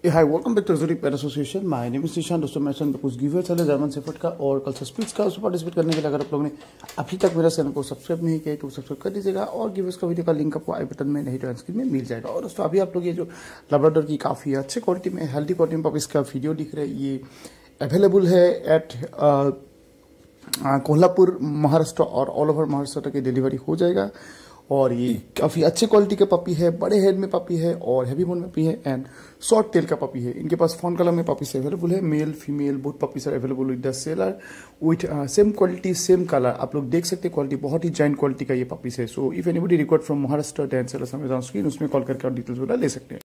Hi welcome back to jury pet association. My name is Nishan. दोस्तों मेरे channel पर कुछ गिवेस चले जर्मन शेफर्ड का और कल स्पिट्स का, उसमें पार्टिसिपेट करने के लिए अगर आप लोगों ने अभी तक मेरा चैनल को सब्सक्राइब नहीं किया तो सब्सक्राइब कर दीजिएगा और गिवेस का वीडियो का लिंक आपको आई बटन में नहीं तो स्क्रीन में मिल जाएगा। और दोस्तों अभी आप लोग ये जो लैब्राडोर की काफ़ी अच्छे क्वालिटी में हेल्दी क्वालिटी में पपीज़ का वीडियो दिख रहे हैं, ये अवेलेबल है एट कोल्हापुर महाराष्ट्र और ऑल ओवर महाराष्ट्र तक डिलीवरी हो जाएगा। और ये काफ़ी अच्छे क्वालिटी का पपी है, बड़े हेड में पपी है और हैवी बोन में पपी है एंड शॉर्ट टेल का पपी है। इनके पास फोन कलर में पपीज अवेलेबल है, male female both puppies are available with the seller with same quality same colour. आप लोग देख सकते हैं क्वालिटी बहुत ही जाइंट क्वालिटी का ये पपीज है। So if anybody required from Maharashtra then seller screen उसमें कॉल करके और डिटेल्स वगैरह ले सकते हैं।